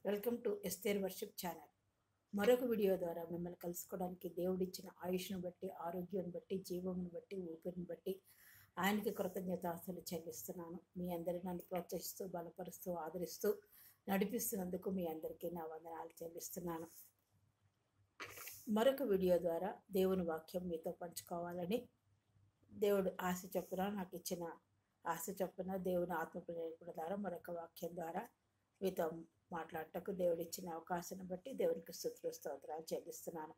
Welcome to Esther worship channel. మరొక video ద్వారా మిమ్మల్ని కలుసుకోవడానికి దేవుడిచ్చిన ఆయుష్ను బట్టి, ఆరోగ్యాన్ని బట్టి, జీవమును బట్టి, ఊపిరిని బట్టి ఆయనకి కృతజ్ఞతాస్తులు చెల్లిస్తున్నాను. మీ అందరి నన్ను ప్రోత్సహిస్తూ, బలపరుస్తూ, ఆదరిస్తూ నడిపిస్తున్నందుకు మీ అందరికీ నా వందనాలు చెల్లిస్తున్నాను. మరొక వీడియో ద్వారా దేవుని వాక్యం మీతో పంచుకోవాలని దేవుడు ఆశ చొప్పున నాకు ఇచ్చిన ఆశ చొప్పున దేవుని ఆత్మ ప్రేరేపణ ద్వారా మరొక వాక్యం ద్వారా మీతో మాట్లాడటకు దేవుడు ఇచ్చిన అవకాశాన్ని బట్టి దేవునికి స్తుతులు స్తోత్రాలు చెల్లిస్తున్నాను.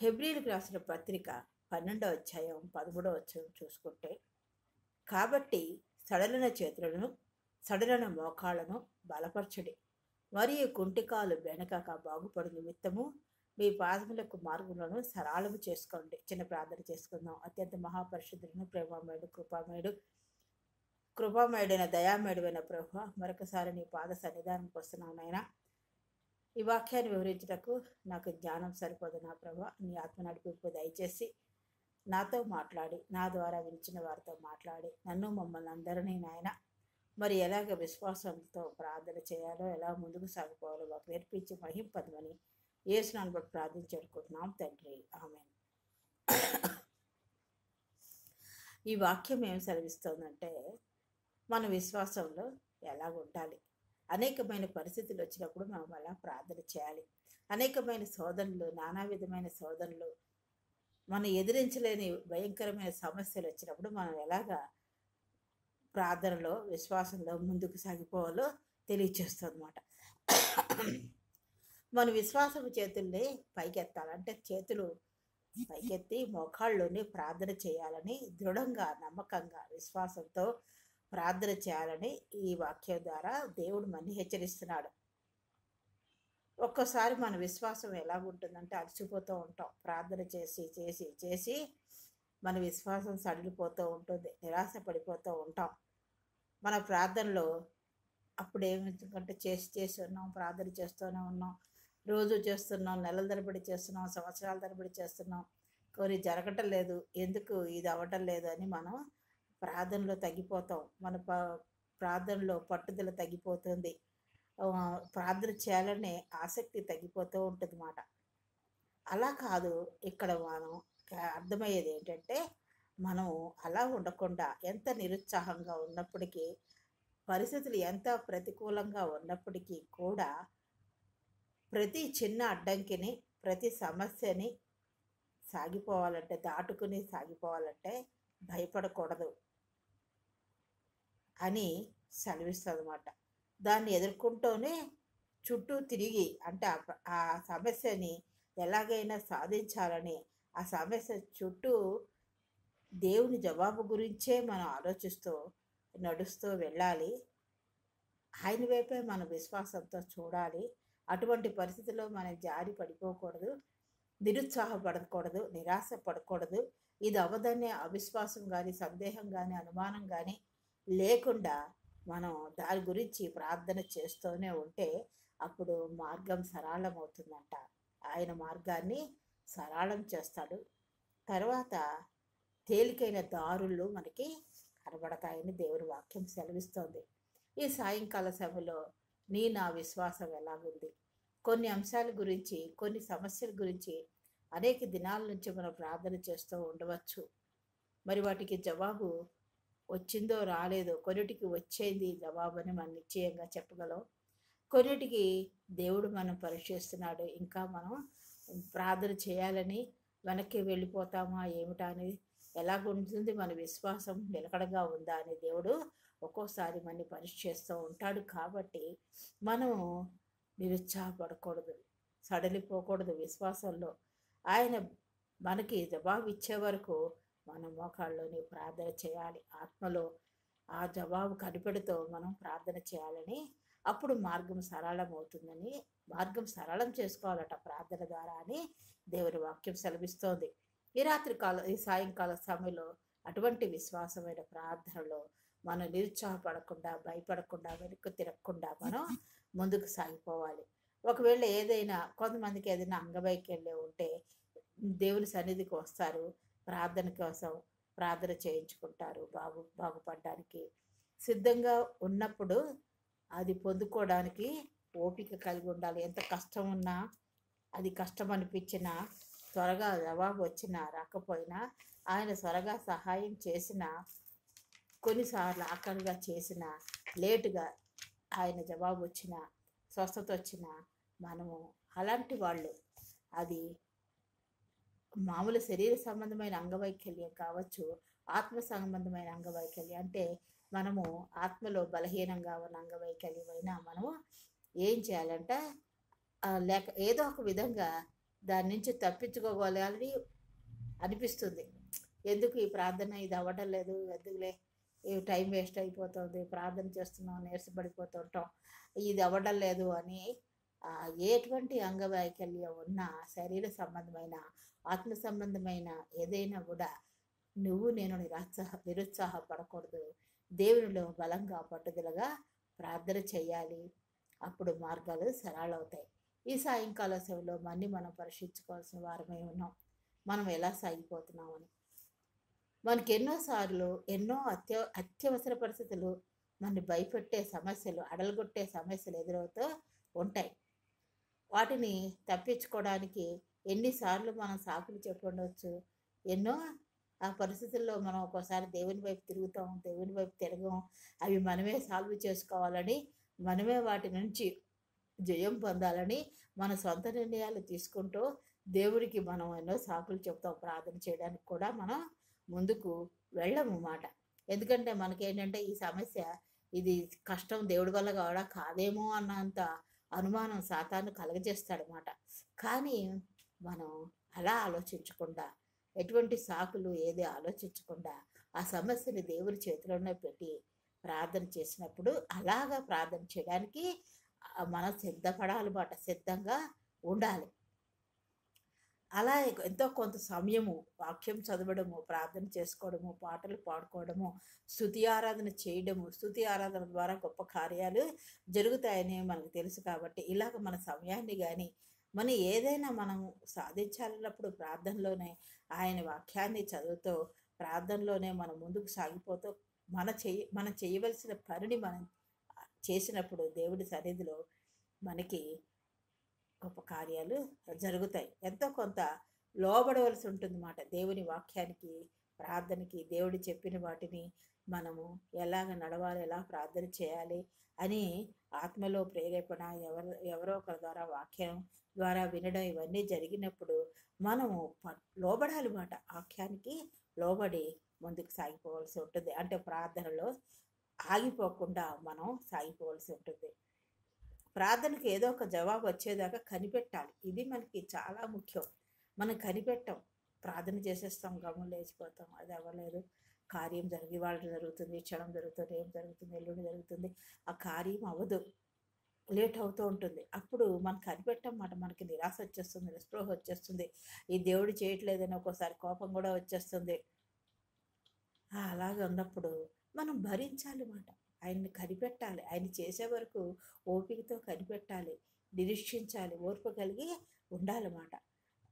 హెబ్రీలకు రాసిన పత్రిక 12వ అధ్యాయం 13వ వచనం చూసుకుంటే, కాబట్టి సడలిన చేతులను సడలిన మోకాళ్ళను బలపరచుడి, మరియు కుంటికాలు వెనకక బాగుపడు నిమిత్తము మీ పాదములకు మార్గములను సరళము చేసుకోండి. చిన్న ప్రార్థన చేసుకుందాం. అత్యంత మహాపరిశుద్ధులను, ప్రేమమయుడు, కృపామయుడైన దయామయుడైన ప్రభు, మరొకసారి నీ పాద సన్నిధానంకి వస్తున్నాను నాయన. ఈ వాక్యాన్ని వివరించుటకు నాకు జ్ఞానం సరిపోదు నా ప్రభు. నీ ఆత్మ నడిపింపు దయచేసి నాతో మాట్లాడి, నా ద్వారా వినిచిన వారితో మాట్లాడి, నన్ను మమ్మల్ని అందరినీ నాయన మరి ఎలాగ విశ్వాసంతో ప్రార్థన చేయాలో, ఎలా ముందుకు సాగిపోవాలో మాకు నేర్పించి మహింపదమని యేసునామమున బట్టి ప్రార్థించుకుంటున్నాం తండ్రి, ఆమేన్. ఈ వాక్యం ఏం సెలవిస్తోందంటే, మన విశ్వాసంలో ఎలాగ ఉండాలి, అనేకమైన పరిస్థితులు వచ్చినప్పుడు మనం అలా ప్రార్థన చేయాలి. అనేకమైన శోధనలు, నానా విధమైన శోధనలు, మనం ఎదిరించలేని భయంకరమైన సమస్యలు వచ్చినప్పుడు మనం ఎలాగా ప్రార్థనలో, విశ్వాసంలో ముందుకు సాగిపోవాలో తెలియచేస్తుంది అన్నమాట. మన విశ్వాసం చేతుల్ని పైకెత్తాలంటే చేతులు పైకెత్తి మోకాళ్ళలోనే ప్రార్థన చేయాలని, దృఢంగా, నమ్మకంగా, విశ్వాసంతో ప్రార్థన చేయాలని ఈ వాక్యం ద్వారా దేవుడు మనని హెచ్చరిస్తున్నాడు. ఒక్కోసారి మన విశ్వాసం ఎలాగుంటుందంటే అలసిపోతూ ఉంటాం. ప్రార్థన చేసి చేసి చేసి మన విశ్వాసం సడిలిపోతూ ఉంటుంది, నిరాశ పడిపోతూ ఉంటాం. మన ప్రార్థనలో అప్పుడు ఏమిటంటే చేసి ఉన్నాం, ప్రార్థన చేస్తూనే ఉన్నాం, రోజు చేస్తున్నాం, నెలల తరబడి చేస్తున్నాం, సంవత్సరాల తరబడి చేస్తున్నాం, కొన్ని జరగటం లేదు, ఎందుకు ఇది అవ్వటం లేదు అని మనం ప్రార్థనలో తగ్గిపోతాం. మన ప్రార్థనలో పట్టుదల తగ్గిపోతుంది, ప్రార్థన చేయాలనే ఆసక్తి తగ్గిపోతూ ఉంటుంది అన్నమాట. అలా కాదు, ఇక్కడ మనం అర్థమయ్యేది ఏంటంటే, మనం అలా ఉండకుండా ఎంత నిరుత్సాహంగా ఉన్నప్పటికీ, పరిస్థితులు ఎంత ప్రతికూలంగా ఉన్నప్పటికీ కూడా ప్రతి చిన్న అడ్డంకిని, ప్రతి సమస్యని సాగిపోవాలంటే, దాటుకుని సాగిపోవాలంటే భయపడకూడదు అని సెలవిస్తుంది అన్నమాట. దాన్ని ఎదుర్కొంటూనే చుట్టూ తిరిగి, అంటే ఆ సమస్యని ఎలాగైనా సాధించాలని, ఆ సమస్య చుట్టూ దేవుని జవాబు గురించే మనం ఆలోచిస్తూ నడుస్తూ వెళ్ళాలి. ఆయన వైపే మన విశ్వాసంతో చూడాలి. అటువంటి పరిస్థితుల్లో మనం జారి పడిపోకూడదు, నిరుత్సాహపడకూడదు, నిరాశ పడకూడదు. ఇది అవ్వదనే అవిశ్వాసం కానీ, సందేహం కానీ, అనుమానం కానీ లేకుండా మనం దాని గురించి ప్రార్థన చేస్తూనే ఉంటే అప్పుడు మార్గం సరళం అవుతుందంట. ఆయన మార్గాన్ని సరళం చేస్తాడు. తర్వాత తేలికైన దారులు మనకి కనబడతాయని దేవుని వాక్యం సెలవిస్తోంది. ఈ సాయంకాల సమయంలో నా విశ్వాసం ఎలాగుంది, కొన్ని అంశాల గురించి, కొన్ని సమస్యల గురించి అనేక దినాల నుంచి మనం ప్రార్థన చేస్తూ ఉండవచ్చు. మరి వాటికి జవాబు వచ్చిందో రాలేదో, కొన్నిటికి వచ్చేది జవాబు అని మనం నిశ్చయంగా చెప్పగలం. కొన్నిటికి దేవుడు మనం పరీక్షిస్తున్నాడు, ఇంకా మనం ప్రార్థన చేయాలని వెనక్కి వెళ్ళిపోతామా ఏమిటా అని, ఎలాగుంటుంది మన విశ్వాసం, నిలకడగా ఉందా అని దేవుడు ఒక్కోసారి మనని పరీక్ష చేస్తూ ఉంటాడు. కాబట్టి మనము నిరుత్సాహపడకూడదు, సడలిపోకూడదు. విశ్వాసంలో ఆయన మనకి జవాబు ఇచ్చే వరకు మనం మోకాళ్ళలోని ప్రార్థన చేయాలి. ఆత్మలో ఆ జవాబు కనిపెడుతూ మనం ప్రార్థన చేయాలని, అప్పుడు మార్గం సరళం అవుతుందని, మార్గం సరళం చేసుకోవాలట ప్రార్థన ద్వారా అని దేవుని వాక్యం సెలవిస్తోంది. ఈ సాయంకాల సమయంలో అటువంటి విశ్వాసమైన ప్రార్థనలో మనం నిరుత్సాహపడకుండా, భయపడకుండా, వెనక్కి తిరగకుండా మనం ముందుకు సాగిపోవాలి. ఒకవేళ ఏదైనా, కొంతమందికి ఏదైనా అంగవైకల్యం ఉంటే దేవుని సన్నిధికి వస్తారు, ప్రార్థన కోసం ప్రార్థన చేయించుకుంటారు, బాగుపడడానికి సిద్ధంగా ఉన్నప్పుడు అది పొందుకోవడానికి ఓపిక కలిగి ఉండాలి. ఎంత కష్టం ఉన్నా, అది కష్టం అనిపించినా, త్వరగా జవాబు వచ్చినా రాకపోయినా, ఆయన త్వరగా సహాయం చేసిన, కొన్నిసార్లు ఆకలిగా చేసిన, లేటుగా ఆయన జవాబు వచ్చిన, స్వస్థత వచ్చిన, మనము అలాంటి వాళ్ళు. అది మామూలు శరీర సంబంధమైన అంగవైకల్యం కావచ్చు, ఆత్మ సంబంధమైన అంగవైకల్యం. అంటే మనము ఆత్మలో బలహీనంగా ఉన్న అంగవైకల్యం అయినా మనము ఏం చేయాలంటే లేక ఏదో ఒక విధంగా దాని నుంచి తప్పించుకోగలగాలని అనిపిస్తుంది. ఎందుకు ఈ ప్రార్థన ఇది అవ్వడం లేదు, ఎందుకులే ఈ టైం వేస్ట్ అయిపోతుంది, ప్రార్థన చేస్తున్నాం నీరసపడిపోతుంటాం, ఇది అవ్వడం లేదు అని ఎటువంటి అంగవైకల్యం ఉన్నా, శరీర సంబంధమైన ఆత్మ సంబంధమైన ఏదైనా కూడా నేను నిరుత్సాహపడకూడదు. దేవునిలో బలంగా పట్టుదలగా ప్రార్థన చేయాలి. అప్పుడు మార్గాలు సరళవుతాయి. ఈ సాయంకాల సమయంలో మనం పరీక్షించుకోవాల్సిన వారమై ఉన్నాం. మనం ఎలా సాగిపోతున్నామని. మనకి ఎన్నోసార్లు ఎన్నో అత్యవసర పరిస్థితులు, మనని భయపెట్టే సమస్యలు, అడలగొట్టే సమస్యలు ఎదురవుతూ ఉంటాయి. వాటిని తప్పించుకోవడానికి ఎన్నిసార్లు మనం సాకులు చెప్పి ఉండవచ్చు. ఎన్నో ఆ పరిస్థితుల్లో మనం ఒక్కోసారి దేవుని వైపు తిరుగుతాం, దేవుని వైపు తిరగం. అవి మనమే సాల్వ్ చేసుకోవాలని, మనమే వాటి నుంచి జయం పొందాలని మన సొంత నిర్ణయాలు తీసుకుంటూ దేవుడికి మనం ఎన్నో సాకులు చెప్తాం. ప్రార్థన చేయడానికి కూడా మనం ముందుకు వెళ్ళము మాట. ఎందుకంటే మనకేంటంటే ఈ సమస్య, ఇది కష్టం దేవుడి వల్ల కూడా కాదేమో అన్నంత అనుమానం సాతాను కలగజేస్తాడనమాట. కానీ మనం అలా ఆలోచించకుండా, ఎటువంటి సాకులు ఏది ఆలోచించకుండా ఆ సమస్యని దేవుడి చేతిలోనే పెట్టి ప్రార్థన చేసినప్పుడు, అలాగా ప్రార్థన చేయడానికి మనం సిద్ధపడాలన్నమాట, సిద్ధంగా ఉండాలి. అలా ఎంతో కొంత సమయము వాక్యం చదవడము, ప్రార్థన చేసుకోవడము, పాటలు పాడుకోవడము, స్తుతి ఆరాధన చేయడము, స్తుతి ఆరాధన ద్వారా గొప్ప కార్యాలు జరుగుతాయని మనకు తెలుసు. కాబట్టి ఇలాగ మన సమయాన్ని కానీ మనం ఏదైనా మనం సాధించాలన్నప్పుడు ప్రార్థనలోనే, ఆయన వాక్యాన్ని చదువుతూ ప్రార్థనలోనే మనం ముందుకు సాగిపోతూ మనం చేయవలసిన పనిని మనం చేసినప్పుడు దేవుడి సన్నిధిలో మనకి గొప్ప కార్యాలు జరుగుతాయి. ఎంతో కొంత లోబడవలసి ఉంటుందన్నమాట దేవుని వాక్యానికి, ప్రార్థనకి. దేవుడు చెప్పిన వాటిని మనము ఎలాగ నడవాలి, ఎలా ప్రార్థన చేయాలి అని ఆత్మలో ప్రేరేపణ ఎవరో ఒకరి ద్వారా వాక్యం ద్వారా వినడం ఇవన్నీ జరిగినప్పుడు మనము లోబడాలి మాట. వాక్యానికి లోబడి ముందుకు సాగిపోవాల్సి ఉంటుంది. అంటే ప్రార్థనలో ఆగిపోకుండా మనం సాగిపోవాల్సి ఉంటుంది. ప్రార్థనకు ఏదో ఒక జవాబు వచ్చేదాకా కనిపెట్టాలి. ఇది మనకి చాలా ముఖ్యం. మనం కనిపెట్టాం, ప్రార్థన చేసేస్తాం, గమ్మున లేచిపోతాం, అది అవ్వలేదు, కార్యం జరిగి వాళ్ళు జరుగుతుంది, క్షణం జరుగుతుంది, ఏం జరుగుతుంది, ఎల్లుండి జరుగుతుంది, ఆ కార్యం అవ్వదు, లేట్ అవుతూ ఉంటుంది. అప్పుడు మనం కనిపెట్టమాట, మనకి నిరాశ వచ్చేస్తుంది, నిస్పృహ వచ్చేస్తుంది, ఈ దేవుడు చేయట్లేదని ఒక్కోసారి కోపం కూడా వచ్చేస్తుంది. అలాగే ఉన్నప్పుడు మనం భరించాలి మాట. ఆయన్ని కనిపెట్టాలి. ఆయన చేసే వరకు ఓపికతో కనిపెట్టాలి, నిరీక్షించాలి, ఓర్పు కలిగి ఉండాలన్నమాట.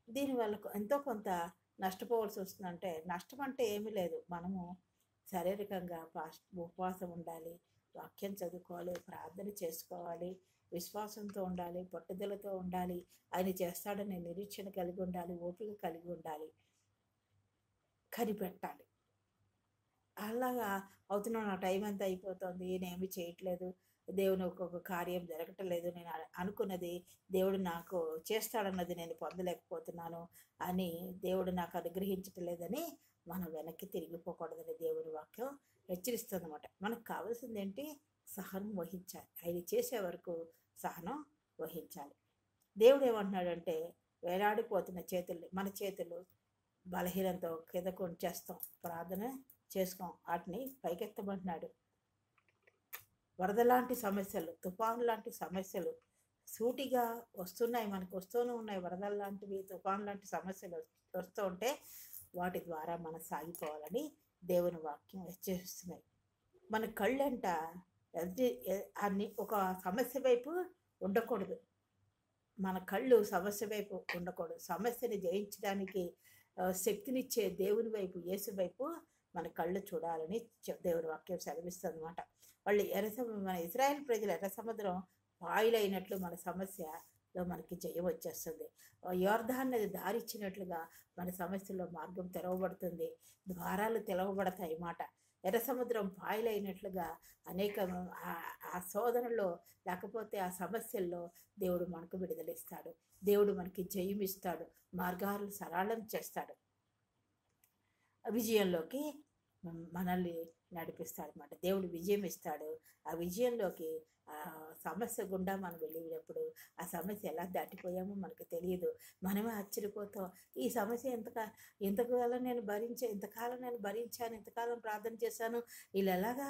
దీనివల్ల ఎంతో కొంత నష్టపోవాల్సి వస్తుందంటే, నష్టం అంటే ఏమీ లేదు. మనము శారీరకంగా ఉపవాసం ఉండాలి, వాక్యం చదువుకోవాలి, ప్రార్థన చేసుకోవాలి, విశ్వాసంతో ఉండాలి, పట్టుదలతో ఉండాలి, ఆయన చేస్తాడని నిరీక్షణ కలిగి ఉండాలి, ఓపిక కలిగి ఉండాలి, కనిపెట్టాలి. అలాగా అవుతున్నాను, నా టైం అంతా అయిపోతుంది, నేనేమి చేయట్లేదు, దేవుని ఒక్కొక్క కార్యం జరగటం లేదు, నేను అనుకున్నది దేవుడు నాకు చేస్తాడన్నది నేను పొందలేకపోతున్నాను అని, దేవుడు నాకు అనుగ్రహించటం లేదని మనం వెనక్కి తిరిగిపోకూడదని దేవుని వాక్యం హెచ్చరిస్తుంది అన్నమాట. మనకు కావాల్సింది ఏంటి? సహనం వహించాలి. ఆయన చేసే వరకు సహనం వహించాలి. దేవుడు ఏమంటున్నాడంటే, వేలాడిపోతున్న మన చేతులు బలహీనంతో కిందకు ఉంచేస్తాం, ప్రార్థన చేసుకోం, వాటిని పైకెత్తమంటున్నాడు. వరద లాంటి సమస్యలు, తుఫాను లాంటి సమస్యలు సూటిగా వస్తున్నాయి, మనకు వస్తూనే ఉన్నాయి. వరదలు లాంటివి, తుఫాను లాంటి సమస్యలు వస్తూ ఉంటే వాటి ద్వారా మనం సాగిపోవాలని దేవుని వాక్యం హెచ్చరిస్తున్నాయి. మన కళ్ళంట అన్ని ఒక సమస్య వైపు ఉండకూడదు. మన కళ్ళు సమస్య వైపు ఉండకూడదు. సమస్యని జయించడానికి శక్తినిచ్చే దేవుని వైపు, యేసు వైపు మన కళ్ళు చూడాలని దేవుడి వాక్యం సెలవిస్తుంది అనమాట. వాళ్ళు మన ఇశ్రాయేల్ ప్రజలు ఎర్ర సముద్రం పాయలైనట్లు మన సమస్యలో మనకి జయం వచ్చేస్తుంది. యోర్దాను నది దారిచ్చినట్లుగా మన సమస్యలో మార్గం తెరవబడుతుంది, ద్వారాలు తెరవబడతాయి మాట. ఎర్ర సముద్రం పాయలైనట్లుగా అనేక ఆ శోధనలో లేకపోతే ఆ సమస్యల్లో దేవుడు మనకు విడుదలిస్తాడు. దేవుడు మనకి జయమిస్తాడు, మార్గాలు సరళం చేస్తాడు, విజయంలోకి మనల్ని నడిపిస్తాడు అన్నమాట. దేవుడు విజయం ఇస్తాడు. ఆ విజయంలోకి ఆ సమస్య గుండా మనం వెళ్ళినప్పుడు ఆ సమస్య ఎలా దాటిపోయామో మనకు తెలియదు. మనమే ఆశ్చర్యపోతాం. ఈ సమస్య ఇంతకాలం నేను భరించాను, ఇంతకాలం ప్రార్థన చేశాను, వీళ్ళు ఎలాగా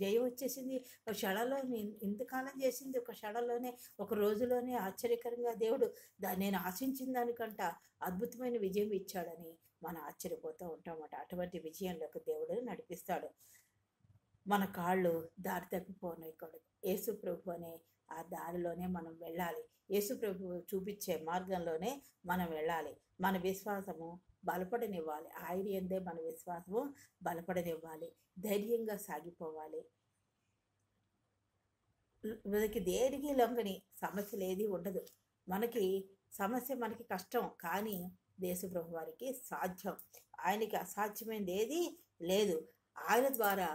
జయం వచ్చేసింది, ఒక క్షణంలో ఇంతకాలం చేసింది ఒక క్షణంలోనే, ఒక రోజులోనే ఆశ్చర్యకరంగా దేవుడు నేను ఆశించిన దానికంట అద్భుతమైన విజయం ఇచ్చాడని మనం ఆశ్చర్యపోతూ ఉంటామట. అటువంటి విజయంలోకి దేవుడు నడిపిస్తాడు. మన కాళ్ళు దారి తప్పిపోనకూడదు. యేసు ప్రభు అనే ఆ దారిలోనే మనం వెళ్ళాలి. యేసు ప్రభు చూపించే మార్గంలోనే మనం వెళ్ళాలి. మన విశ్వాసము బలపడనివ్వాలి. ఆయన యందే మన విశ్వాసము బలపడనివ్వాలి. ధైర్యంగా సాగిపోవాలి. మనకి దేనికి లొంగని సమస్యలు ఏది ఉండదు. మనకి కష్టం, కానీ యేసుప్రభు వారికి సాధ్యం. ఆయనకి అసాధ్యమైనది ఏది లేదు. ఆయన ద్వారా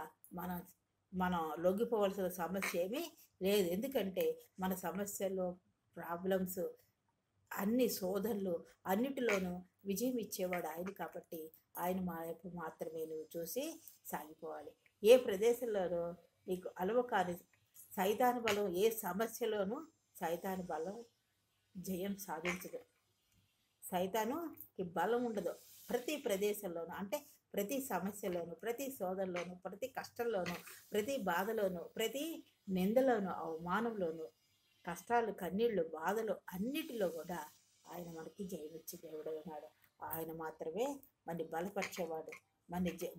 మనం లొంగిపోవలసిన సమస్య ఏమీ లేదు. ఎందుకంటే మన సమస్యల్లో ప్రాబ్లమ్స్ అన్ని శోధనలు అన్నిటిలోనూ విజయం ఇచ్చేవాడు ఆయన. కాబట్టి ఆయన వైపు మాత్రమే నువ్వు చూసి సాగిపోవాలి. ఏ ప్రదేశంలోనూ నీకు అలవ కాని సైతాను బలం, ఏ సమస్యలోనూ సైతాను బలం జయం సాధించదు. సైతానుకి బలం ఉండదు. ప్రతి ప్రదేశంలోనూ, అంటే ప్రతి సమస్యలోను, ప్రతి శోధనలోను, ప్రతి కష్టంలోను, ప్రతి బాధలోను, ప్రతి నిందలోను, అవమానంలోను, కష్టాలు, కన్నీళ్ళు, బాధలు అన్నిటిలో కూడా ఆయన మనకి జయమిచ్చి దేవుడు ఉన్నాడు. ఆయన మాత్రమే మనని బలపరిచేవాడు,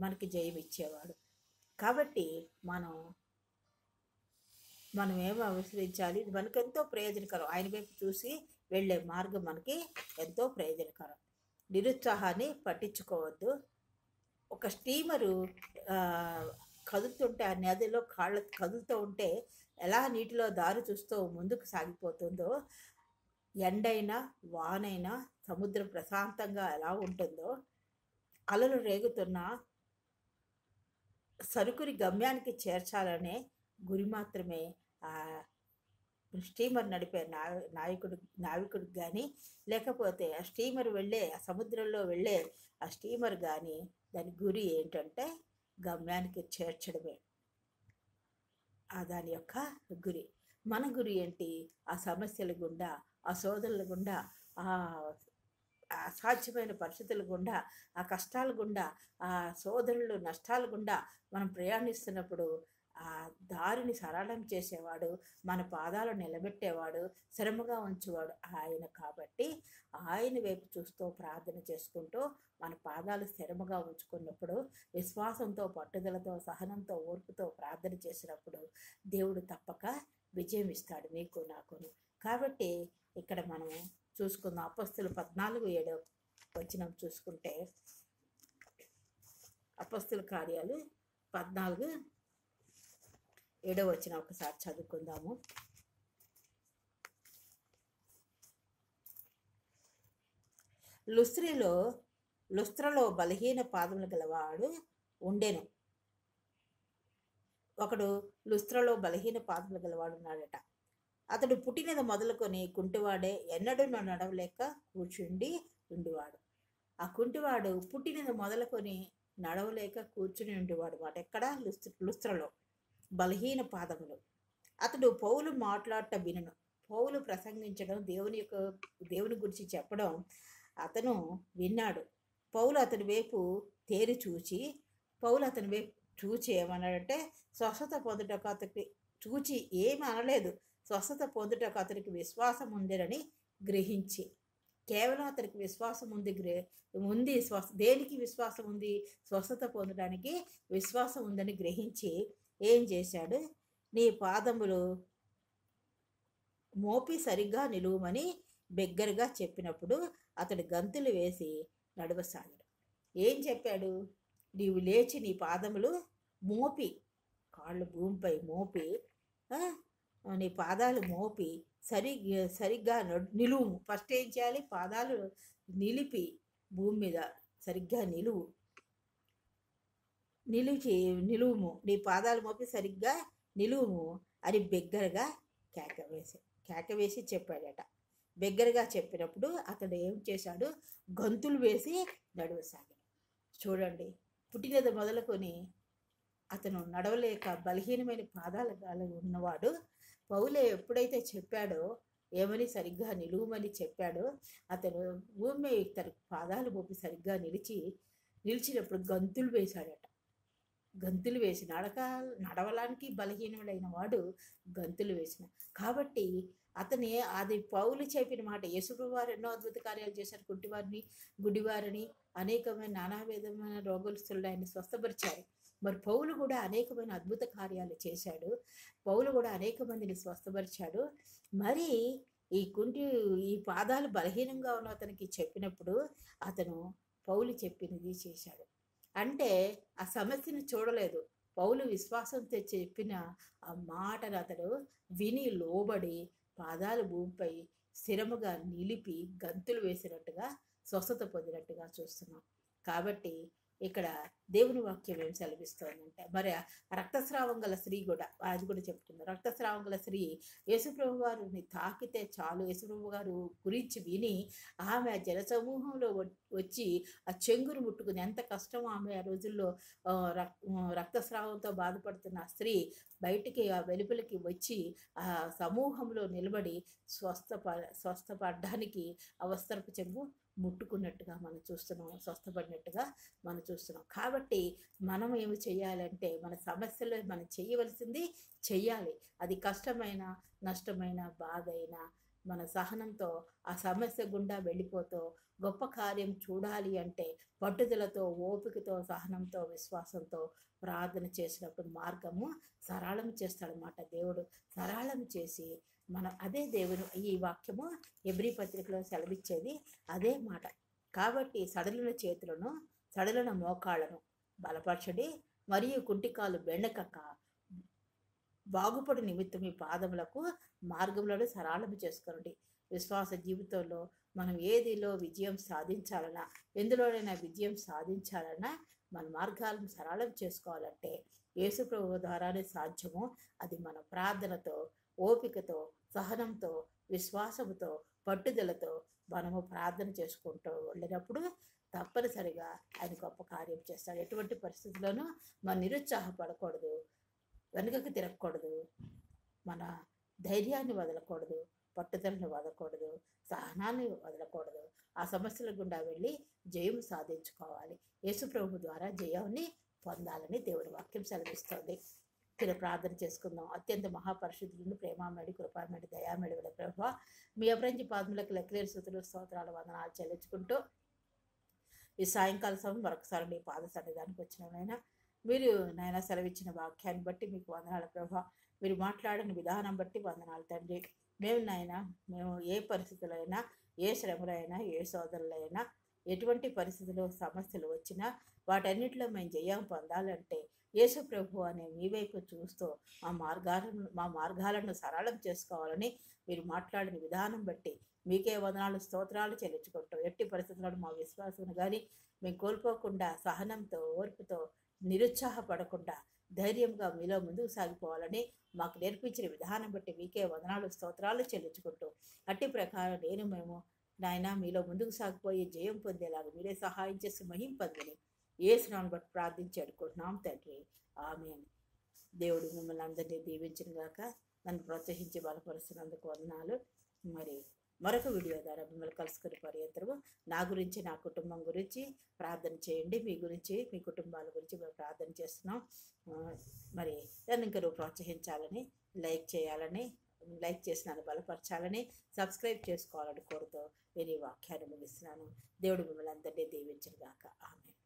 మనకి జయం ఇచ్చేవాడు. కాబట్టి మనం ఏమో అనుసరించాలి. ఇది మనకు ఎంతో ప్రయోజనకరం. ఆయన వైపు చూసి వెళ్ళే మార్గం మనకి ఎంతో ప్రయోజనకరం. నిరుత్సాహాన్ని పట్టించుకోవద్దు. ఒక స్టీమరు కదులుతుంటే, ఆ నదిలో కాళ్ళ కదులుతూ ఉంటే ఎలా నీటిలో దారి చూస్తూ ముందుకు సాగిపోతుందో, ఎండైనా వానైనా సముద్రం ప్రశాంతంగా ఎలా ఉంటుందో, అలలు రేగుతున్న సరుకుని గమ్యానికి చేర్చాలనే గురి మాత్రమే ఆ స్టీమర్ నడిపే నావికుడికి కానీ, లేకపోతే ఆ స్టీమర్ వెళ్ళే, ఆ సముద్రంలో వెళ్ళే ఆ స్టీమర్ కానీ దాని గురి ఏంటంటే గమ్యానికి చేర్చడమే దాని యొక్క గురి. మన గురి ఏంటి? ఆ సమస్యల గుండా, ఆ శోధనల గుండా, ఆ అసాధ్యమైన పరిస్థితుల గుండా, ఆ కష్టాల గుండా, ఆ శోధనలు, నష్టాల గుండా మనం ప్రయాణిస్తున్నప్పుడు ఆ దారిని సరళం చేసేవాడు, మన పాదాలు నిలబెట్టేవాడు, శ్రమగా ఉంచేవాడు ఆయన. కాబట్టి ఆయన వైపు చూస్తూ ప్రార్థన చేసుకుంటూ మన పాదాలు స్థిరముగా ఉంచుకున్నప్పుడు, విశ్వాసంతో, పట్టుదలతో, సహనంతో, ఓర్పుతో ప్రార్థన చేసినప్పుడు దేవుడు తప్పక విజయం ఇస్తాడు మీకు, నాకును. కాబట్టి ఇక్కడ మనం చూసుకుందాం. అపొస్తలులు 14:7 చూసుకుంటే, అపొస్తలుల కార్యాలు 14:7 ఒకసారి చదువుకుందాము. లుస్త్రలో బలహీన పాదములు గలవాడు ఉండెను. ఒకడు లుస్త్రలో బలహీన పాదములు గలవాడు ఉన్నాడట. అతడు పుట్టినది మొదలుకొని కుంటివాడే, ఎన్నడూ నడవలేక కూర్చుండి ఉండేవాడు. ఆ కుంటివాడు పుట్టినది మొదలుకొని నడవలేక కూర్చుని ఉండేవాడు మాట. ఎక్కడ? లుస్త్రలో బలహీన పాదములు. అతడు పౌలు మాట్లాడట వినను. పౌలు ప్రసంగించడం, దేవుని గురించి చెప్పడం అతను విన్నాడు. పౌలు అతని వైపు తేరి చూచి, ఏమన్నాడంటే, స్వస్థత పొందుటకు అతనికి చూచి ఏమి అనలేదు. స్వస్థత పొందుటకు అతనికి విశ్వాసం ఉందిరని గ్రహించి, కేవలం అతనికి విశ్వాసం ఉంది. దేనికి విశ్వాసం ఉంది? స్వస్థత పొందడానికి విశ్వాసం ఉందని గ్రహించి ఏం చేశాడు? నీ పాదములు మోపి సరిగ్గా నిలువమని బిగ్గరగా చెప్పినప్పుడు అతడు గంతులు వేసి నడవసాగాడు. ఏం చెప్పాడు? నీవు లేచి నీ పాదములు మోపి, కాళ్ళు భూమిపై మోపి, నీ పాదాలు మోపి సరిగ్గా నిలువు. ఫస్ట్ ఏం చేయాలి? పాదాలు నిలిపి భూమి మీద సరిగ్గా నిలువుము, నీ పాదాలు మోపి సరిగ్గా నిలువుము అని బిగ్గరగా కేక వేసి చెప్పాడట. బిగ్గరగా చెప్పినప్పుడు అతడు ఏం చేశాడు? గంతులు వేసి నడవసాగాడు. చూడండి, పుట్టినది మొదలుకొని అతను నడవలేక బలహీనమైన పాదాలు ఉన్నవాడు పౌలు ఎప్పుడైతే చెప్పాడో, ఏమని సరిగ్గా నిలువమని చెప్పాడో, అతను భూమి తన పాదాలు మోపి సరిగ్గా నిలిచినప్పుడు గంతులు వేశాడట. గంతులు వేసి నడవడానికి బలహీనుడైన వాడు గంతులు వేసిన కాబట్టి అది పౌలు చెప్పిన మాట. యేసుప్రభువు వారు ఎన్నో అద్భుత కార్యాలు చేశారు. గుడ్డివారిని అనేకమైన నానావిధమైన రోగుస్తులను ఆయన స్వస్థపరిచారు. మరి పౌలు కూడా అనేకమైన అద్భుత కార్యాలు చేశాడు. పౌలు కూడా అనేక మందిని స్వస్థపరిచాడు. మరి ఈ పాదాలు బలహీనంగా ఉన్న అతనికి చెప్పినప్పుడు అతను పౌలు చెప్పినది చేశాడు. అంటే ఆ సమస్యను చూడలేదు. పౌలు విశ్వాసంతో చెప్పిన ఆ మాటను అతడు విని లోబడి పాదాలు భూమిపై స్థిరముగా నిలిపి గంతులు వేసినట్టుగా స్వస్థత పొందినట్టుగా చూస్తున్నాం. కాబట్టి ఇక్కడ దేవుని వాక్యం ఏం సెలవిస్తోందంటే, మరి రక్తస్రావం గల స్త్రీ కూడా అది కూడా చెప్తుంది. రక్తస్రావం గల స్త్రీ యేసుప్రభు వారిని తాకితే చాలు, యేసుప్రభు గారు గురించి విని ఆమె జనసమూహంలో వచ్చి ఆ చెంగురు ముట్టుకుని, ఎంత కష్టం ఆమె ఆ రోజుల్లో రక్తస్రావంతో బాధపడుతున్న స్త్రీ బయటికి ఆ వెలుపలికి వచ్చి ఆ సమూహంలో నిలబడి స్వస్థపడడానికి ఆ వస్త్రపు చెంగు ముట్టుకున్నట్టుగా మనం చూస్తున్నాం, స్వస్థపడినట్టుగా మనం చూస్తున్నాం. కాబట్టి మనం ఏమి చేయాలంటే, మన సమస్యలో మనం చేయవలసింది చెయ్యాలి. అది కష్టమైన, నష్టమైన, బాధ అయినా మన సహనంతో ఆ సమస్య గుండా వెళ్ళిపోతూ గొప్ప కార్యం చూడాలి అంటే పట్టుదలతో, ఓపికతో, సహనంతో, విశ్వాసంతో ప్రార్థన చేసినప్పుడు మార్గము సరళం చేస్తాడనమాట. దేవుడు సరళం చేసి అదే దేవుడు ఈ వాక్యము హెబ్రీ పత్రికలో సెలవిచ్చేది అదే మాట. కాబట్టి సడలిన చేతులను, సడలిన మోకాళ్ళను బలపరచడి, మరియు కుంటికాలు బెండకక్క బాగుపడు నిమిత్తం ఈ పాదములకు మార్గములను సరళం చేసుకోండి. విశ్వాస జీవితంలో మనం ఏదిలో విజయం సాధించాలన్నా, ఎందులోనైనా విజయం సాధించాలన్నా మన మార్గాలను సరళం చేసుకోవాలంటే యేసు ప్రభువు ద్వారానే సాధ్యము. అది మన ప్రార్థనతో, ఓపికతో, సహనంతో, విశ్వాసముతో, పట్టుదలతో మనము ప్రార్థన చేసుకుంటూ వెళ్ళినప్పుడు తప్పనిసరిగా ఆయన గొప్ప కార్యం చేస్తాడు. ఎటువంటి పరిస్థితుల్లోనూ మనం నిరుత్సాహపడకూడదు, వెనుకకు తిరగకూడదు, మన ధైర్యాన్ని వదలకూడదు, పట్టుదలను వదలకూడదు, సహనాన్ని వదలకూడదు. ఆ సమస్యల గుండా వెళ్ళి జయం సాధించుకోవాలి. యేసు ప్రభు ద్వారా జయాన్ని పొందాలని దేవుడి వాక్యం సెలవిస్తోంది. ప్రార్థన చేసుకుందాం. అత్యంత మహాపరిశుద్ధులను, ప్రేమామడి, కృపామడి, దయామడి విడ ప్రభు, మీ అపరంజి పాదములకు లెక్కలేని స్తుతులు, స్తోత్రాలు, వందనాలు చెల్లించుకుంటూ ఈ సాయంకాల సమయం మరొకసారి మీ పాద సన్నిధానికి వచ్చినైనా మీరు నాయన సెలవిచ్చిన వాక్యాన్ని బట్టి మీకు వందనాలు ప్రభు. మీరు మాట్లాడిన విధానం బట్టి వందనాలు తండ్రి. మేము ఏ పరిస్థితులైనా, ఏ శ్రమలైనా, ఏ సోదరులైనా, ఎటువంటి పరిస్థితులు, సమస్యలు వచ్చినా వాటన్నిటిలో మేము జయం పొందాలంటే యేసు ప్రభు అనే మీ వైపు చూస్తూ మా మార్గాలను సరళం చేసుకోవాలని మీరు మాట్లాడిన విధానం బట్టి మీకే వందనాలు, స్తోత్రాలు చెల్లించుకుంటాం. ఎట్టి పరిస్థితుల్లో మా విశ్వాసం కానీ మేము కోల్పోకుండా, సహనంతో, ఓర్పుతో, నిరుత్సాహపడకుండా ధైర్యంగా మీలో ముందుకు సాగిపోవాలని మాకు నేర్పించిన విధానం బట్టి మీకే వందనాలు, స్తోత్రాలు చెల్లించుకుంటూ అట్టి ప్రకారం మేము నాయన మీలో ముందుకు సాగిపోయి జయం పొందేలాగా మీరే సహాయం చేసి మహిం పొందని యేసునామమును బట్టి ప్రార్థించి అడుగుతున్నాం తండ్రి. ఆమేన్. దేవుడు మిమ్మల్ని అందరినీ దీవించును గాక. నన్ను ప్రోత్సహించి బలపరుస్తున్నందుకు వందనాలు. మరి మరొక వీడియో ద్వారా మిమ్మల్ని కలుసుకునే పర్యంతరము నా గురించి, నా కుటుంబం గురించి ప్రార్థన చేయండి. మీ గురించి, మీ కుటుంబాల గురించి మేము ప్రార్థన చేస్తున్నాం. మరి నన్ను ఇంకా ప్రోత్సహించాలని, లైక్ చేసి నన్ను బలపరచాలని, సబ్స్క్రైబ్ చేసుకోవాలని కోరుతూ నేను ఈ వాక్యాన్ని ముగిస్తున్నాను. దేవుడు మిమ్మల్ని అందరినీ దీవించును గాక. ఆమేన్.